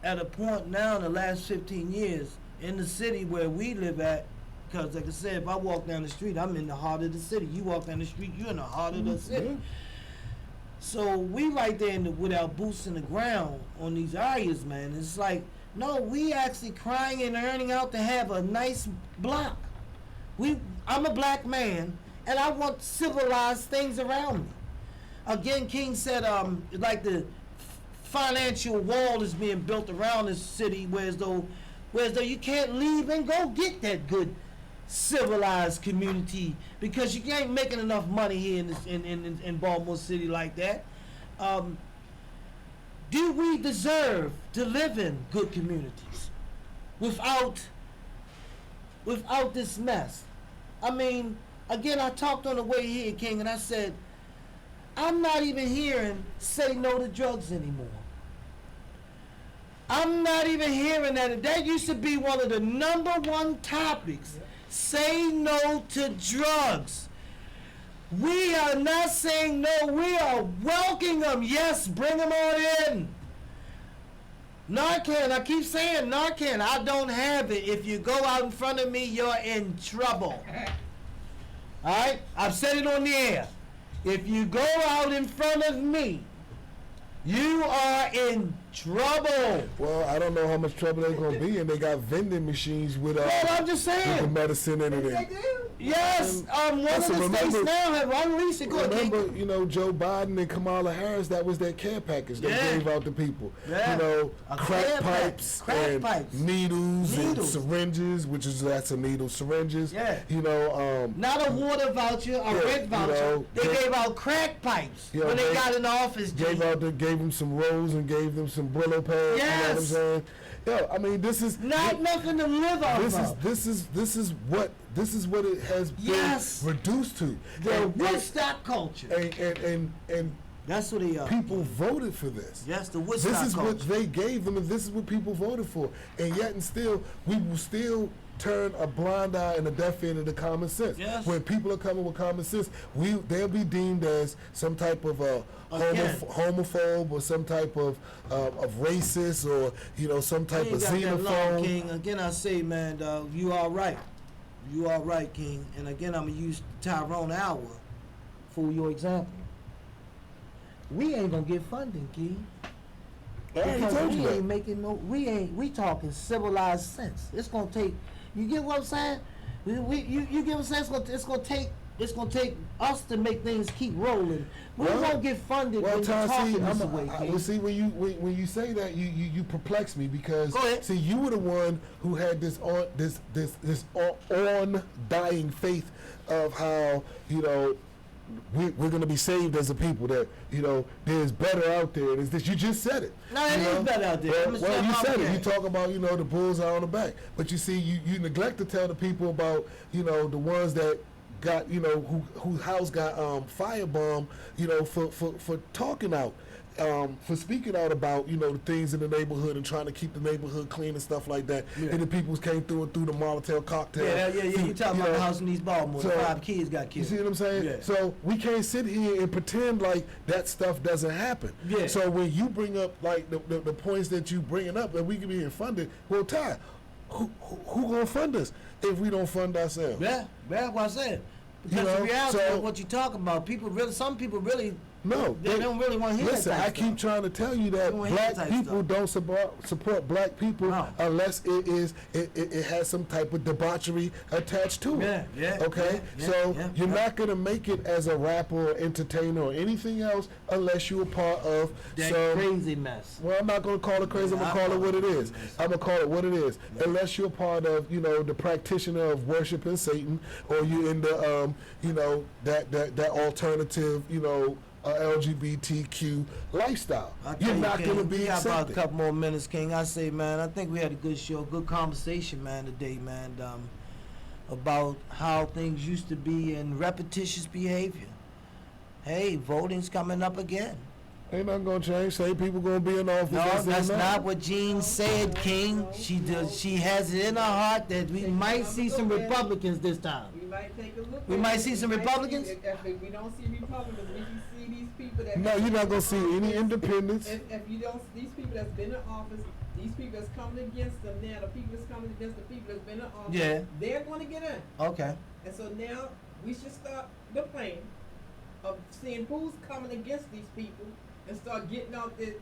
at a point now in the last 15 years in the city where we live at, because like I said, if I walk down the street, I'm in the heart of the city. You walk down the street, you're in the heart of the city. So we right there with our boots in the ground on these areas, man. It's like, no, we actually crying and earning out to have a nice block. I'm a black man, and I want civilized things around me. Again, King said, like the financial wall is being built around this city, whereas though you can't leave and go get that good civilized community because you ain't making enough money here in Baltimore City like that. Do we deserve to live in good communities without this mess? I mean, again, I talked on the way here, King, and I said, I'm not even hearing say no to drugs anymore. I'm not even hearing that. That used to be one of the number one topics. Say no to drugs. We are not saying no. We are welcoming them. Yes, bring them on in. Narcan, I keep saying Narcan. I don't have it. If you go out in front of me, you're in trouble. All right? I've said it on the air. If you go out in front of me, you are in trouble. Well, I don't know how much trouble they're going to be, and they got vending machines with well, I'm just saying. with the medicine in it. Yes, one of the states now have unleashed it. Remember, you know, Joe Biden and Kamala Harris, that was their care package they gave out to people. Yeah. You know, crack pipes and needles and syringes, that's a needle, syringes. Yeah. You know, not a water voucher, a rent voucher. You know, they gave out crack pipes when they got in office. Gave them some rolls and gave them some Brillo pads. Yes. You know what I'm saying? Yo, I mean, this is nothing to live off of. This is what it has been reduced to. The Woodstock culture. And that's what they are. People voted for this. Yes, the Woodstock culture. This is culture. what they gave them, and this is what people voted for. And yet, and still, we will still turn a blind eye and a deaf ear to the common sense. Yes. When people are coming with common sense, they'll be deemed as some type of homophobe or some type of racist, or you know, some type of xenophobe. King. Again, I say, man, you are right. You are right, King. And again, I'm gonna use Tyrone Hour for your example. We ain't gonna get funding, King. Because we ain't making no. We talking civilized sense. It's gonna take. You get what I'm saying? You get what I'm saying? It's gonna take us to make things keep rolling. We won't get funded when you're talking this way. Well, see, when you say that, you perplex me, because see, you were the one who had this dying faith of how, you know, we're going to be saved as a people, that, you know, there's better out there. There's this. You just said it. No, it is better out there. Well, you said it. You talk about, you know, the bulls are on the back. But you see, you neglect to tell the people about, you know, the ones that got, you know, whose house got firebombed, you know, for talking out. For speaking out about, you know, the things in the neighborhood and trying to keep the neighborhood clean and stuff like that. Yeah. And the people came through the Molotov cocktail. Yeah. You talking about the house in East Baltimore, so, 5 kids got killed. You see what I'm saying? Yeah. So we can't sit here and pretend like that stuff doesn't happen. Yeah. So when you bring up, like, the points that you bringing up, that we can be funded, well, Ty, who gonna fund us if we don't fund ourselves? Yeah, what I said. Because the reality of what you're talking about, some people really. No, they don't really want to hear that. Listen, I keep trying to tell you that black people don't support black people unless it has some type of debauchery attached to it. Yeah. Okay? You're not going to make it as a rapper or entertainer or anything else unless you're a part of that crazy mess. Well, I'm not going to call it crazy. I'm going to call it what it is. I'm going to call it what it is. Yeah. Unless you're part of, you know, the practitioner of worshiping Satan, or you in the, you know, that alternative, you know, a LGBTQ lifestyle. I tell You're you, not King, going to we be got about a accepted. couple more minutes, King. I say, man, I think we had a good show, good conversation, man, today, man, about how things used to be in repetitious behavior. Hey, voting's coming up again. Ain't nothing going to change. Say people going to be in office. No, that's not. not what Jean said, King. She does. She has it in her heart that we might see some Republicans this time. We might take a look. We at might it. see some We might Republicans? If we don't see Republicans, if you see these people that. No, you're not going to see any independents. If you don't, these people that's been in office, these people that's coming against them now, the people that's coming against the people that's been in office, Yeah. they're going to get in. Okay. And so now we should start the plan of seeing who's coming against these people and start getting out there.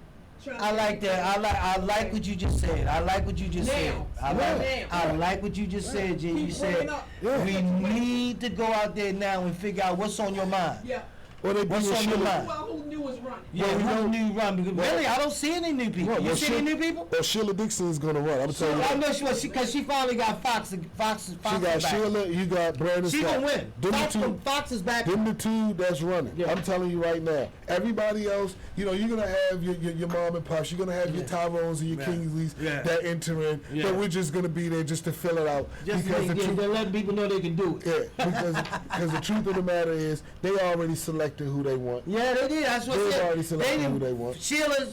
I like that. I like what you just said. I like what you just said. Now. I like what you just said, Jay. You Keep said bringing up. we need to go out there now and figure out what's on your mind. Yeah. Well, they What's doing on your shit. mind? Well, who knew was running? Yeah, Well, we who don't- new run? Because well- really, I don't see any new people. Well, You well, see Sheila- any new people? Well, Sheila Dixon's going to run. I'm telling you. I know because she finally got Fox She back. got Sheila, you got Brandon She Scott. gonna win. Them the Fox, two. Fox is back. Them the two that's running. Yeah. I'm telling you right now. Everybody else, you know, you're gonna have your mom and pops. You're gonna have your Tyrones and your Yeah. Kingsleys Yeah. that enter in. Yeah. But we're just gonna be there just to fill it out. Just because they're letting people know they can do it. yeah, because the truth of the matter is they already selected who they want. Yeah, they did. That's what They've they already selected who they want. Sheila,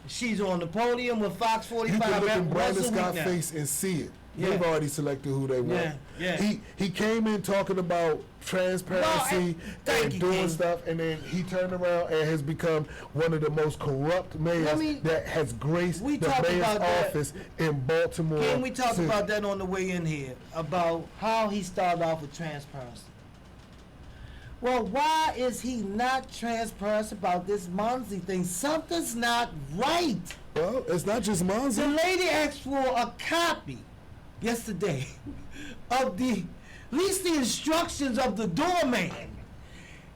she's on the podium with Fox You 45 can look in once Brandon a week Scott's now. face and see it. Yeah. They've already selected who they want. Yeah. He came in talking about transparency thank and you, doing King. stuff, and then he turned around and has become one of the most corrupt mayors that has graced we the talked mayor's about that. office in Baltimore. Can we talk City. about that on the way in here? About how he started off with transparency. Well, why is he not transparent about this Monzi thing? Something's not right. Well, it's not just The Monzi. lady asked for a copy yesterday of at least the instructions of the doorman.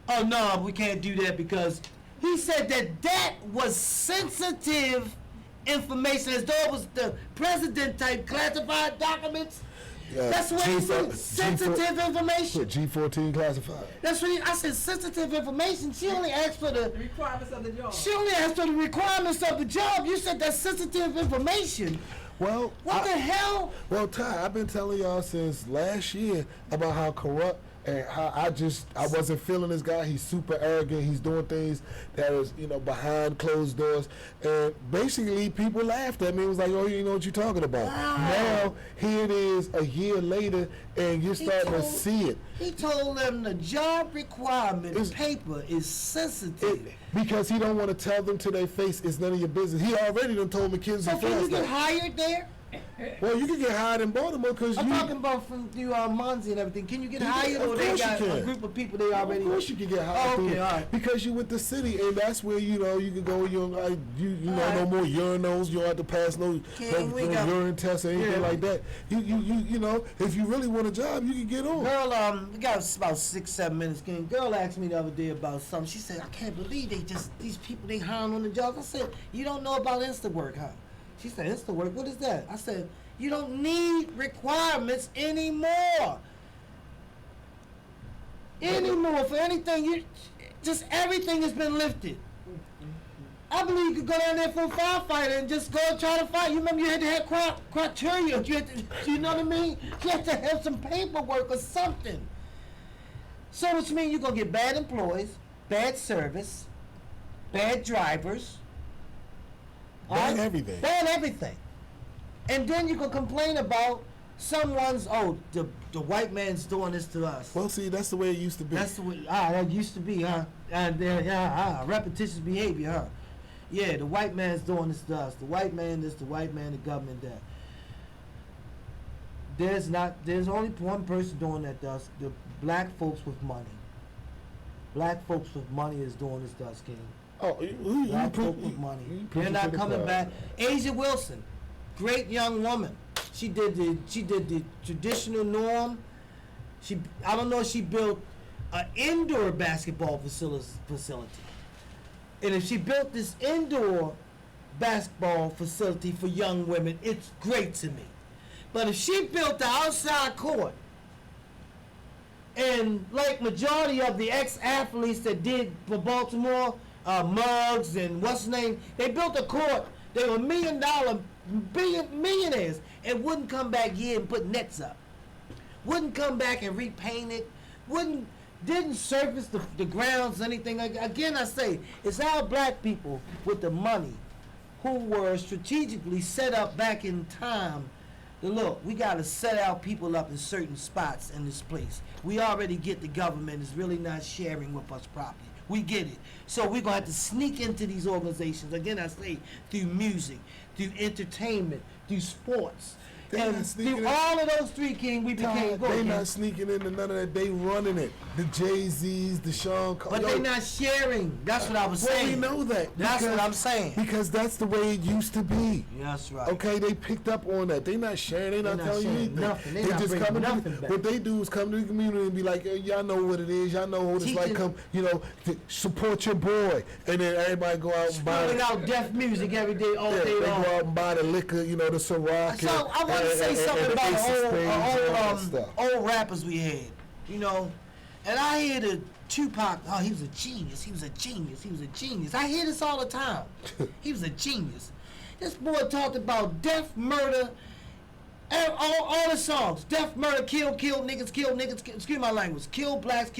Oh no, we can't do that because he said that was sensitive information, as though it was the president type classified documents. That's what he said. Sensitive information. G14 classified. That's what I said. Sensitive information. She only asked for The requirements of the job. She only asked for the requirements of the job. You said that's sensitive information. Well, What the hell? Well, Ty, I've been telling y'all since last year about how corrupt and how I wasn't feeling this guy. He's super arrogant. He's doing things that is, behind closed doors. And basically, people laughed at me. It was like, oh, you know what you're talking about. Wow. Now, here it is a year later, and you're starting to see it. He told them the job requirement It's- paper is sensitive. Because he don't want to tell them to their face, it's none of your business. He already done told McKinsey So can you Fast get that. hired there? Well, you can get hired in Baltimore because I'm you... talking about from through Monzi and everything. Can you get You hired, can- or of they course you got a can. group of people they already? Of course you can get hired Oh, through okay, it. all right. Because you with the city, and that's where you can go. You know, All no right. more urinals. You don't have to pass no we got- urine tests or anything Yeah. like that. You know, if you really want a job, you can get on. Girl, we got about 6-7 minutes. Girl asked me the other day about something. She said, I can't believe these people they hiring on the jobs. I said, you don't know about InstaWork, huh? She said, InstaWork, what is that? I said, you don't need requirements anymore. For anything, just everything has been lifted. I believe you could go down there for a firefighter and just go and try to fight. You remember you had to have criteria. You know what I mean? You had to have some paperwork or something. So which means you're going to get bad employees, bad service, bad drivers. Bad everything. Bad everything. And then you can complain about someone's, the white man's doing this to us. Well, see, that's the way it used to be. That's the way, that used to be, huh? Repetitious behavior, huh? Yeah, the white man's doing this to us. The white man this, the white man, the government that. There's only one person doing that to us, the black folks with money. Black folks with money is doing this to us, King. Oh, Black folk with money. They're not coming back. Asia Wilson, great young woman. She did the traditional norm. I don't know if she built an indoor basketball facility. And if she built this indoor basketball facility for young women, it's great to me. But if she built the outside court And like majority of the ex-athletes that did for Baltimore, Muggs and what's his name, they built a court. They were millionaires and wouldn't come back here and put nets up. Wouldn't come back and repaint it. Didn't surface the grounds, anything. Again, I say, it's our black people with the money who were strategically set up back in time. Look, we got to set our people up in certain spots in this place. We already get the government is really not sharing with us properly. We get it. So we're going to have to sneak into these organizations. Again, I say, through music, through entertainment, through sports. And through all of those three, King, we became good. They not sneaking into none of that. They running it. The Jay-Z's, the Sean Carter. But they not sharing. That's what I was saying. Well, we know that. That's what I'm saying. Because that's the way it used to be. That's right. Okay, they picked up on that. They not sharing. They not telling you anything. Nothing. They not just coming nothing back. What they do is come to the community and be like, hey, y'all know what it is. Y'all know what it's like. Come, support your boy. And then everybody go out and buy. Out deaf music every day, all day long. They go out and buy the liquor, the Ciroc. So I want to say something about old rappers we had, and I hear the Tupac, oh, he was a genius, I hear this all the time. He was a genius. This boy talked about death, murder, all the songs. Death, murder, kill niggas, excuse my language, kill blacks.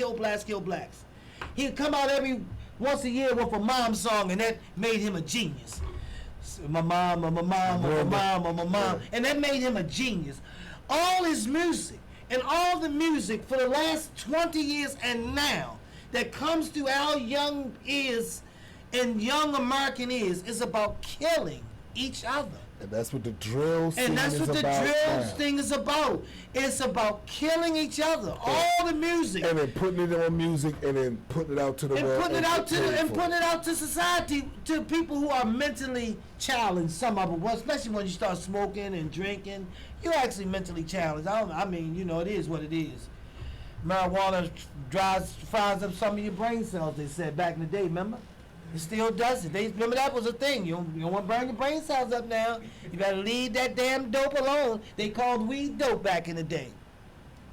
He'd come out every once a year with a mom song, and that made him a genius. My mom, and that made him a genius. All his music and all the music for the last 20 years and now that comes to our young ears and young American ears is about killing each other. And that's what the drill thing is about. And that's what the drill thing is about. It's about killing each other. All the music. And then putting it on music and then putting it out to the world. Putting it out to society, to people who are mentally challenged, some of them, especially when you start smoking and drinking. You're actually mentally challenged. It is what it is. Marijuana fries up some of your brain cells, they said back in the day, remember? It still does it. Remember that was a thing. You don't want to burn your brain cells up now. You better leave that damn dope alone. They called weed dope back in the day.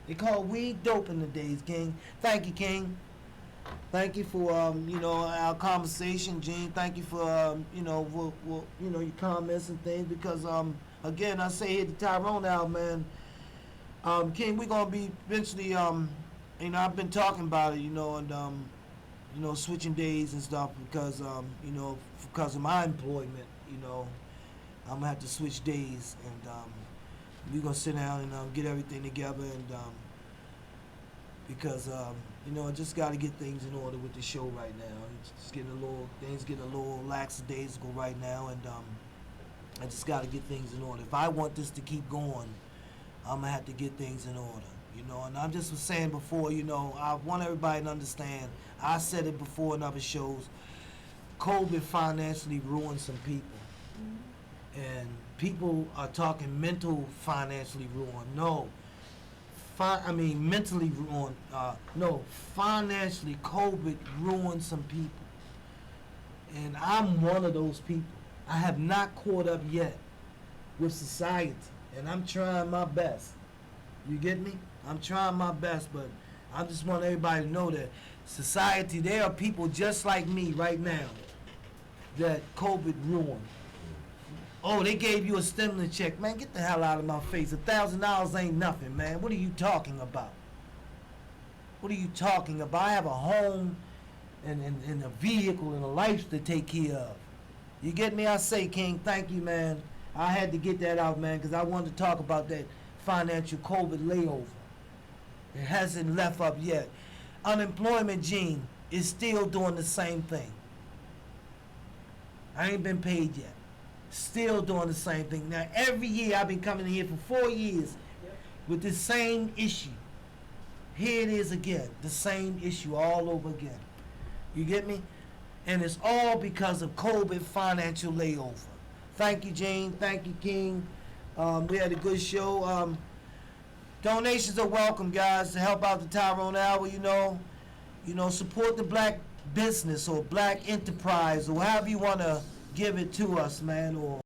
They called weed dope in the days, King. Thank you, King. Thank you for our conversation, Gene. Thank you for your comments and things, because again, I say here at the Tyrone album, man, King, we're gonna be eventually I've been talking about it, and switching days and stuff, because because of my employment, I'm gonna have to switch days, and we're gonna sit down and get everything together, and because I just got to get things in order with the show right now. It's getting a little lackadaisical right now, and I just got to get things in order. If I want this to keep going, I'm gonna have to get things in order. And I just was saying before, I want everybody to understand, I said it before in other shows, COVID financially ruined some people. And people are talking mental financially ruined. Mentally ruined. Financially, COVID ruined some people. And I'm one of those people. I have not caught up yet with society, and I'm trying my best. You get me? I'm trying my best, but I just want everybody to know that society, there are people just like me right now that COVID ruined. Oh, they gave you a stimulus check. Man, get the hell out of my face. $1,000 ain't nothing, man. What are you talking about? What are you talking about? I have a home and a vehicle and a life to take care of. You get me? I say, King, thank you, man. I had to get that out, man, because I wanted to talk about that financial COVID layover. It hasn't left up yet. Unemployment, Gene, is still doing the same thing. I ain't been paid yet. Still doing the same thing. Now, every year, I've been coming in here for 4 years with the same issue. Here it is again, the same issue all over again. You get me? And it's all because of COVID financial layover. Thank you, Gene. Thank you, King. We had a good show. Donations are welcome, guys, to help out the Tyrone Hour. Support the black business or black enterprise, or however you want to give it to us, man. Or